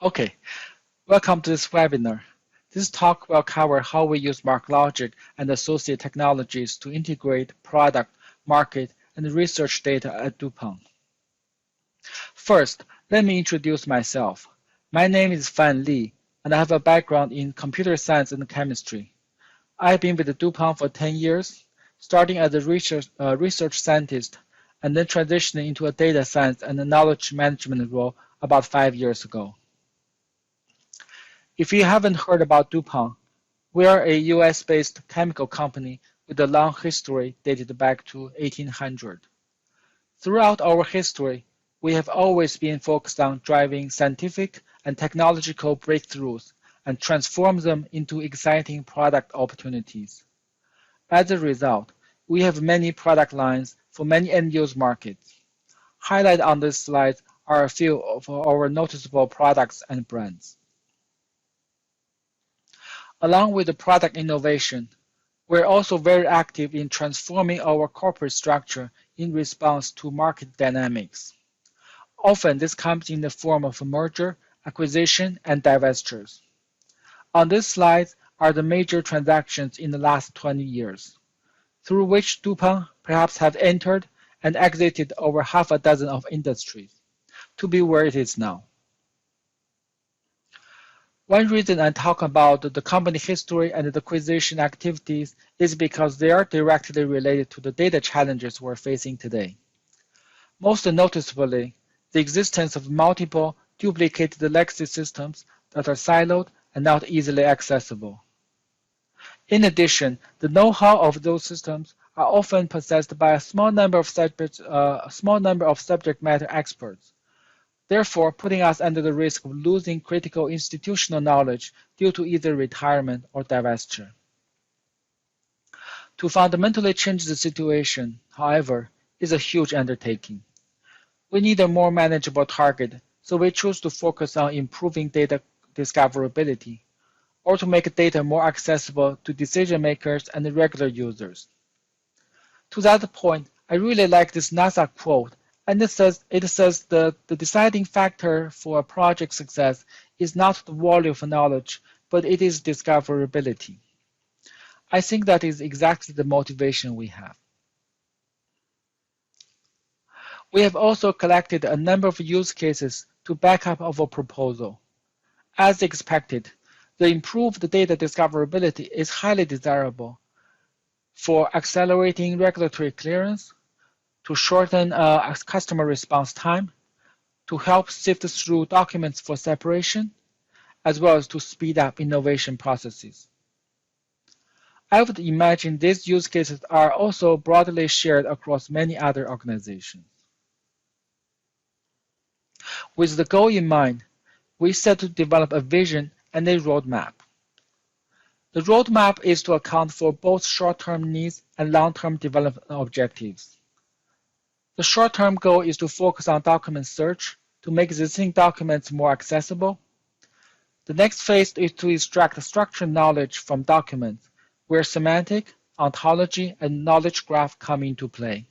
Okay, welcome to this webinar. This talk will cover how we use MarkLogic and associated technologies to integrate product, market, and research data at DuPont. First, let me introduce myself. My name is Fan Li, and I have a background in computer science and chemistry. I've been with DuPont for 10 years, starting as a research scientist and then transitioning into a data science and a knowledge management role about 5 years ago. If you haven't heard about DuPont, we are a US-based chemical company with a long history dated back to 1800. Throughout our history, we have always been focused on driving scientific and technological breakthroughs and transform them into exciting product opportunities. As a result, we have many product lines for many end-use markets. Highlighted on this slide are a few of our noticeable products and brands. Along with the product innovation, we're also very active in transforming our corporate structure in response to market dynamics. Often this comes in the form of a merger, acquisition, and divestitures. On this slide are the major transactions in the last 20 years, through which DuPont perhaps have entered and exited over half a dozen of industries, to be where it is now. One reason I talk about the company history and the acquisition activities is because they are directly related to the data challenges we're facing today. Most noticeably, the existence of multiple duplicated legacy systems that are siloed and not easily accessible. In addition, the know-how of those systems are often possessed by a small number of subject matter experts, therefore putting us under the risk of losing critical institutional knowledge due to either retirement or divestiture. To fundamentally change the situation, however, is a huge undertaking. We need a more manageable target, so we choose to focus on improving data discoverability, or to make data more accessible to decision makers and regular users. To that point, I really like this NASA quote, and it says the deciding factor for a project success is not the volume of knowledge, but it is discoverability. I think that is exactly the motivation we have. We have also collected a number of use cases to back up our proposal. As expected, the improved data discoverability is highly desirable for accelerating regulatory clearance, to shorten customer response time, to help sift through documents for separation, as well as to speed up innovation processes. I would imagine these use cases are also broadly shared across many other organizations. With the goal in mind, we set to develop a vision and a roadmap. The roadmap is to account for both short-term needs and long-term development objectives. The short-term goal is to focus on document search to make existing documents more accessible. The next phase is to extract structured knowledge from documents, where semantic, ontology, and knowledge graph come into play.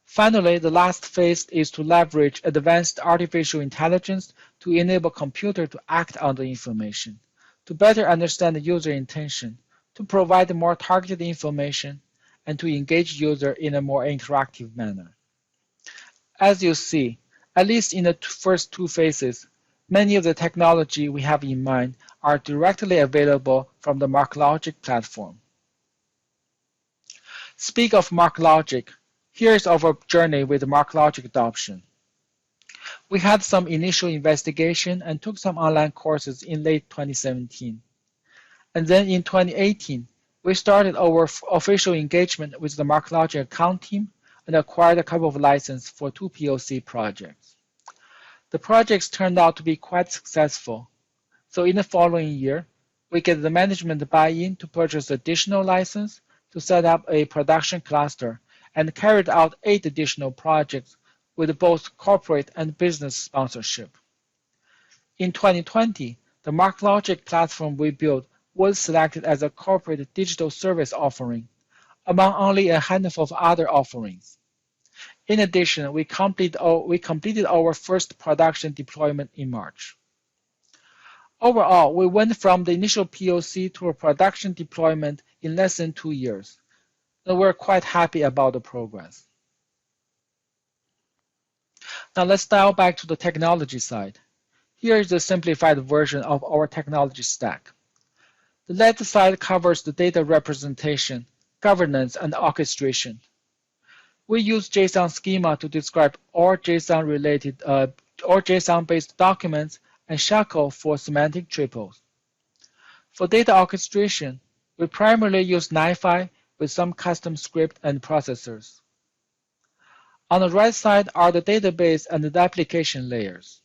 Finally, the last phase is to leverage advanced artificial intelligence to enable computers to act on the information, to better understand the user intention, to provide more targeted information, and to engage user in a more interactive manner. As you see, at least in the first two phases, many of the technology we have in mind are directly available from the MarkLogic platform. Speak of MarkLogic, here's our journey with MarkLogic adoption. We had some initial investigation and took some online courses in late 2017. And then in 2018, we started our official engagement with the MarkLogic account team and acquired a couple of licenses for 2 POC projects. The projects turned out to be quite successful. So in the following year, we get the management buy-in to purchase additional license to set up a production cluster and carried out 8 additional projects with both corporate and business sponsorship. In 2020, the MarkLogic platform we built was selected as a corporate digital service offering, among only a handful of other offerings. In addition, we completed our first production deployment in March. Overall, we went from the initial POC to a production deployment in less than 2 years, and we're quite happy about the progress. Now let's dial back to the technology side. Here is the simplified version of our technology stack. The left side covers the data representation, governance, and orchestration. We use JSON schema to describe all JSON-based documents and SHACL for semantic triples. For data orchestration, we primarily use NiFi with some custom script and processors. On the right side are the database and the application layers.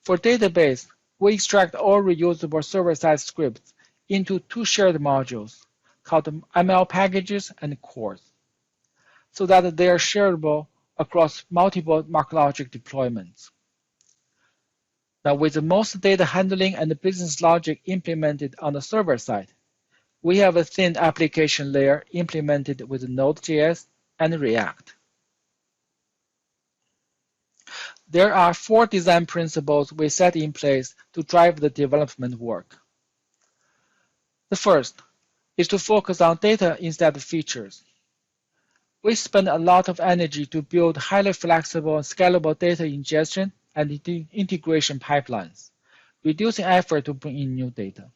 For database, we extract all reusable server-side scripts into 2 shared modules called ML packages and cores, so that they are shareable across multiple MarkLogic deployments. Now, with the most data handling and business logic implemented on the server side, we have a thin application layer implemented with Node.js and React. There are 4 design principles we set in place to drive the development work. The first is to focus on data instead of features. We spend a lot of energy to build highly flexible and scalable data ingestion and integration pipelines, reducing effort to bring in new data.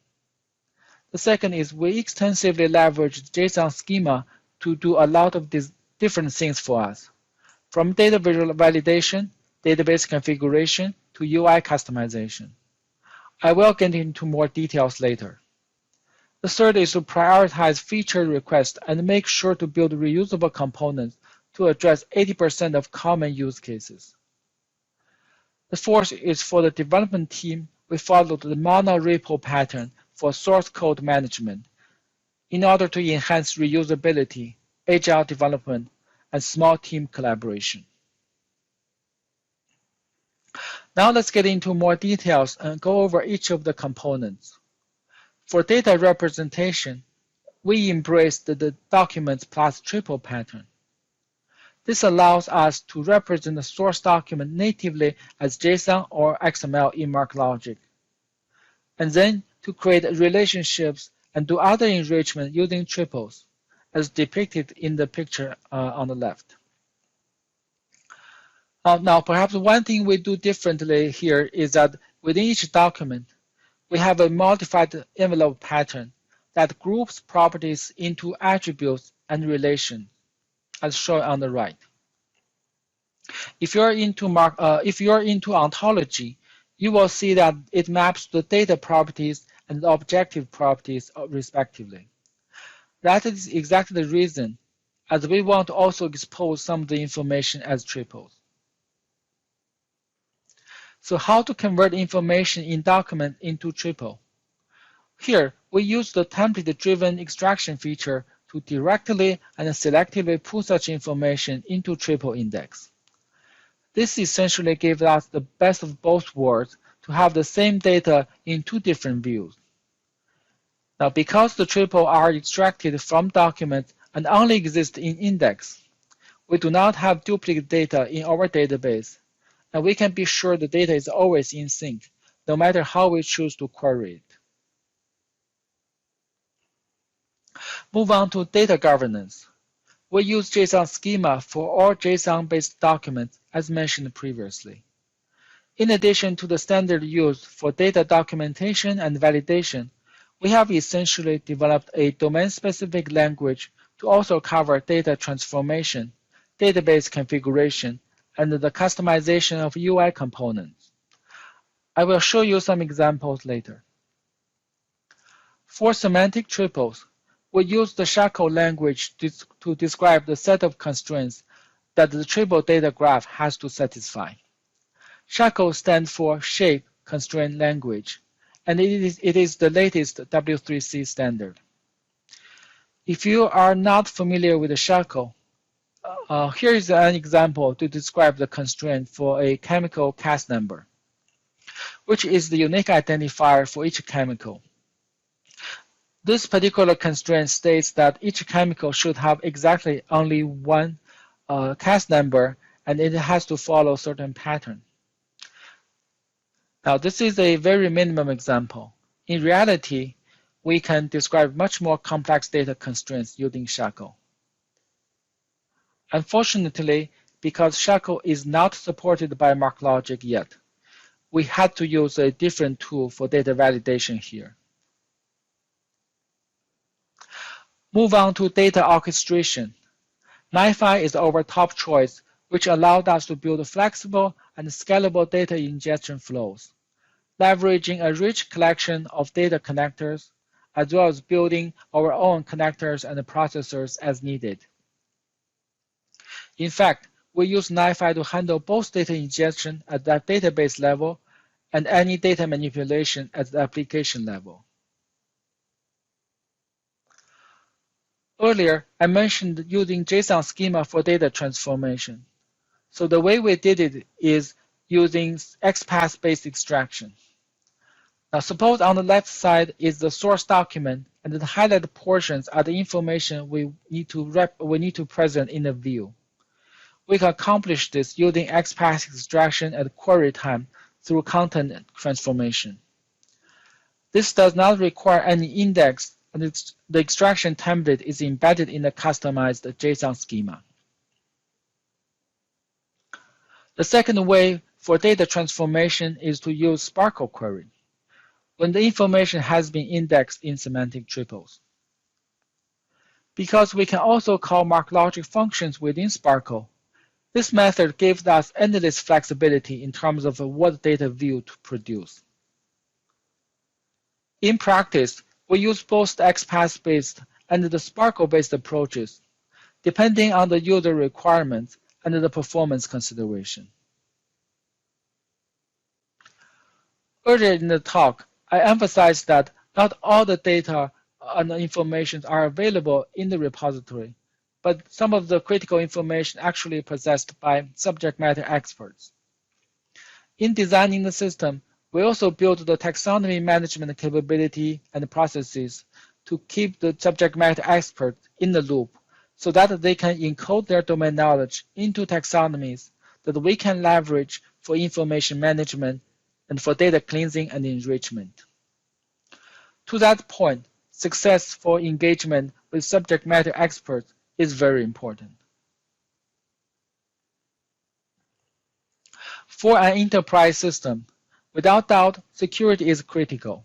The second is we extensively leverage JSON schema to do a lot of these different things for us, from data visual validation, database configuration, to UI customization. I will get into more details later. The third is to prioritize feature requests and make sure to build reusable components to address 80% of common use cases. The fourth is for the development team, we followed the mono-repo pattern for source code management in order to enhance reusability, agile development, and small team collaboration. Now let's get into more details and go over each of the components. For data representation, we embraced the documents plus triple pattern. This allows us to represent the source document natively as JSON or XML in MarkLogic, and then to create relationships and do other enrichment using triples, as depicted in the picture on the left. Now, perhaps one thing we do differently here is that within each document, we have a modified envelope pattern that groups properties into attributes and relations, as shown on the right. If you're into ontology, you will see that it maps the data properties and the objective properties respectively. That is exactly the reason, as we want to also expose some of the information as triples. So how to convert information in document into triple? Here, we use the template-driven extraction feature to directly and selectively pull such information into triple index. This essentially gives us the best of both worlds to have the same data in 2 different views. Now, because the triple are extracted from documents and only exist in index, we do not have duplicate data in our database, and we can be sure the data is always in sync, no matter how we choose to query it. Move on to data governance. We use JSON schema for all JSON-based documents, as mentioned previously. In addition to the standard used for data documentation and validation, we have essentially developed a domain-specific language to also cover data transformation, database configuration, and the customization of UI components. I will show you some examples later. For semantic triples, we use the SHACL language to describe the set of constraints that the triple data graph has to satisfy. SHACL stands for Shape Constraint Language, and it is the latest W3C standard. If you are not familiar with the SHACL, here is an example to describe the constraint for a chemical CAS number, which is the unique identifier for each chemical. This particular constraint states that each chemical should have exactly only one CAS number, and it has to follow a certain pattern. Now, this is a very minimum example. In reality, we can describe much more complex data constraints using SHACL. Unfortunately, because SHACL is not supported by MarkLogic yet, we had to use a different tool for data validation here. Move on to data orchestration. NiFi is our top choice, which allowed us to build flexible and scalable data ingestion flows, leveraging a rich collection of data connectors, as well as building our own connectors and processors as needed. In fact, we use NiFi to handle both data ingestion at the database level and any data manipulation at the application level. Earlier, I mentioned using JSON schema for data transformation. So the way we did it is using XPATH-based extraction. Now suppose on the left side is the source document, and the highlighted portions are the information we need to present in the view. We can accomplish this using XPath extraction at query time through content transformation. This does not require any index, and the extraction template is embedded in the customized JSON schema. The second way for data transformation is to use SPARQL query when the information has been indexed in semantic triples. Because we can also call MarkLogic functions within SPARQL, this method gives us endless flexibility in terms of what data view to produce. In practice, we use both the XPath-based and the SPARQL-based approaches, depending on the user requirements and the performance consideration. Earlier in the talk, I emphasized that not all the data and the information are available in the repository, but some of the critical information actually possessed by subject matter experts. In designing the system, we also built the taxonomy management capability and processes to keep the subject matter experts in the loop so that they can encode their domain knowledge into taxonomies that we can leverage for information management and for data cleansing and enrichment. To that point, successful engagement with subject matter experts is very important. For an enterprise system, without doubt, security is critical.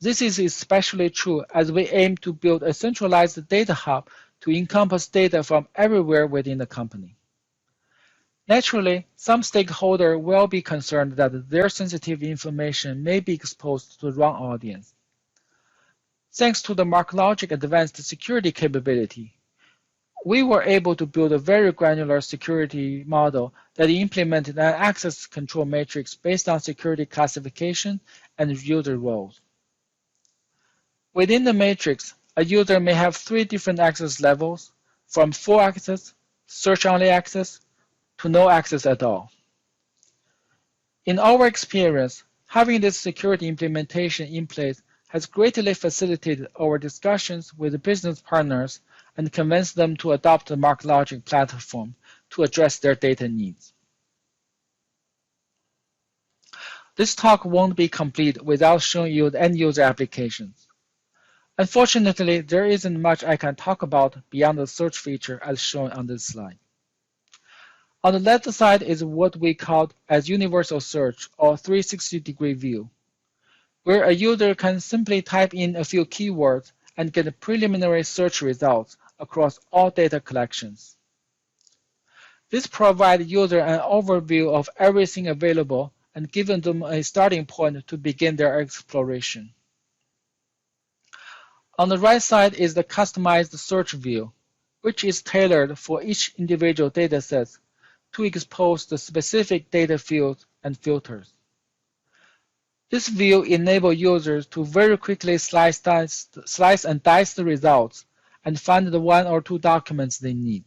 This is especially true as we aim to build a centralized data hub to encompass data from everywhere within the company. Naturally, some stakeholders will be concerned that their sensitive information may be exposed to the wrong audience. Thanks to the MarkLogic advanced security capability, we were able to build a very granular security model that implemented an access control matrix based on security classification and user roles. Within the matrix, a user may have 3 different access levels, from full access, search-only access, to no access at all. In our experience, having this security implementation in place has greatly facilitated our discussions with business partners and convinced them to adopt the MarkLogic platform to address their data needs. This talk won't be complete without showing you the end-user applications. Unfortunately, there isn't much I can talk about beyond the search feature as shown on this slide. On the left side is what we call as universal search or 360-degree view, where a user can simply type in a few keywords and get preliminary search results across all data collections. This provides users an overview of everything available and gives them a starting point to begin their exploration. On the right side is the customized search view, which is tailored for each individual dataset to expose the specific data fields and filters. This view enables users to very quickly slice and dice the results and find the 1 or 2 documents they need.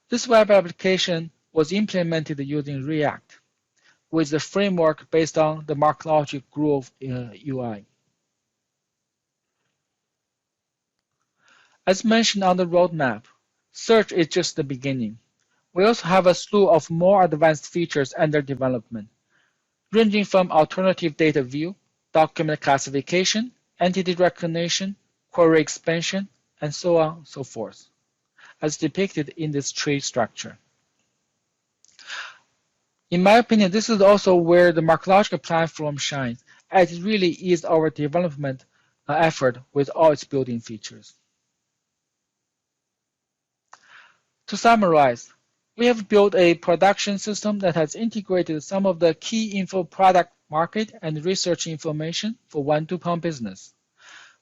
This web application was implemented using React with the framework based on the MarkLogic Groove UI. As mentioned on the roadmap, search is just the beginning. We also have a slew of more advanced features under development, ranging from alternative data view, document classification, entity recognition, query expansion, and so on and so forth, as depicted in this tree structure. In my opinion, this is also where the MarkLogic platform shines, as it really is our development effort with all its built-in features. To summarize, we have built a production system that has integrated some of the key info product market and research information for one DuPont business.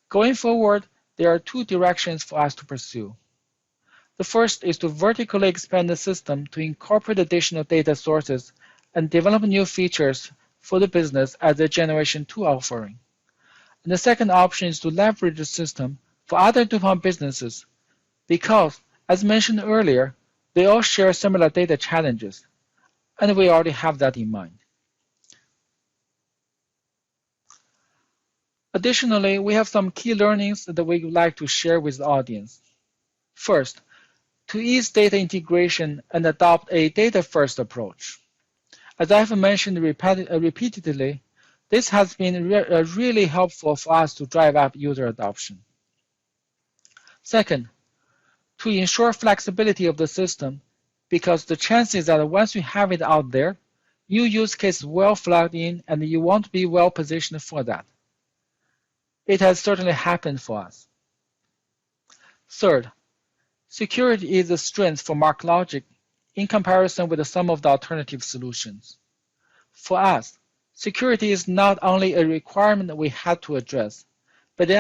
Going forward, there are two directions for us to pursue. The first is to vertically expand the system to incorporate additional data sources and develop new features for the business as a Generation 2 offering. And the second option is to leverage the system for other DuPont businesses because, as mentioned earlier, they all share similar data challenges, and we already have that in mind. Additionally, we have some key learnings that we would like to share with the audience. First, to ease data integration and adopt a data-first approach. As I have mentioned repeatedly, this has been really helpful for us to drive up user adoption. Second, to ensure flexibility of the system, because the chances that once you have it out there, new use cases will flood in and you won't be well positioned for that. It has certainly happened for us. Third, security is a strength for MarkLogic in comparison with some of the alternative solutions. For us, security is not only a requirement that we had to address, but it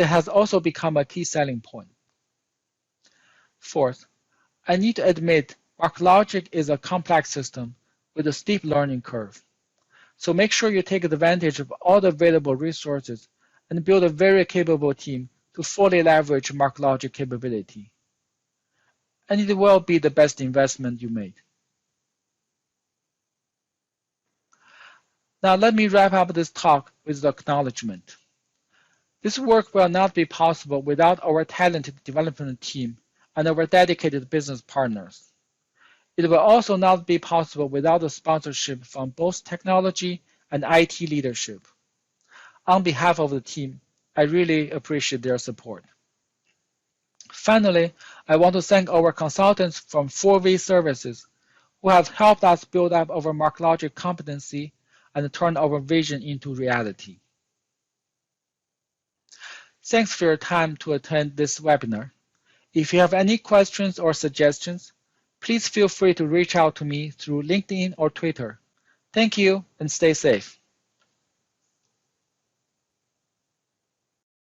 has also become a key selling point. Fourth, I need to admit MarkLogic is a complex system with a steep learning curve. So make sure you take advantage of all the available resources and build a very capable team to fully leverage MarkLogic capability. And it will be the best investment you made. Now let me wrap up this talk with the acknowledgement. This work will not be possible without our talented development team and our dedicated business partners. It will also not be possible without the sponsorship from both technology and IT leadership. On behalf of the team, I really appreciate their support. Finally, I want to thank our consultants from 4V Services who have helped us build up our MarkLogic competency and turn our vision into reality. Thanks for your time to attend this webinar. If you have any questions or suggestions, please feel free to reach out to me through LinkedIn or Twitter. Thank you and stay safe.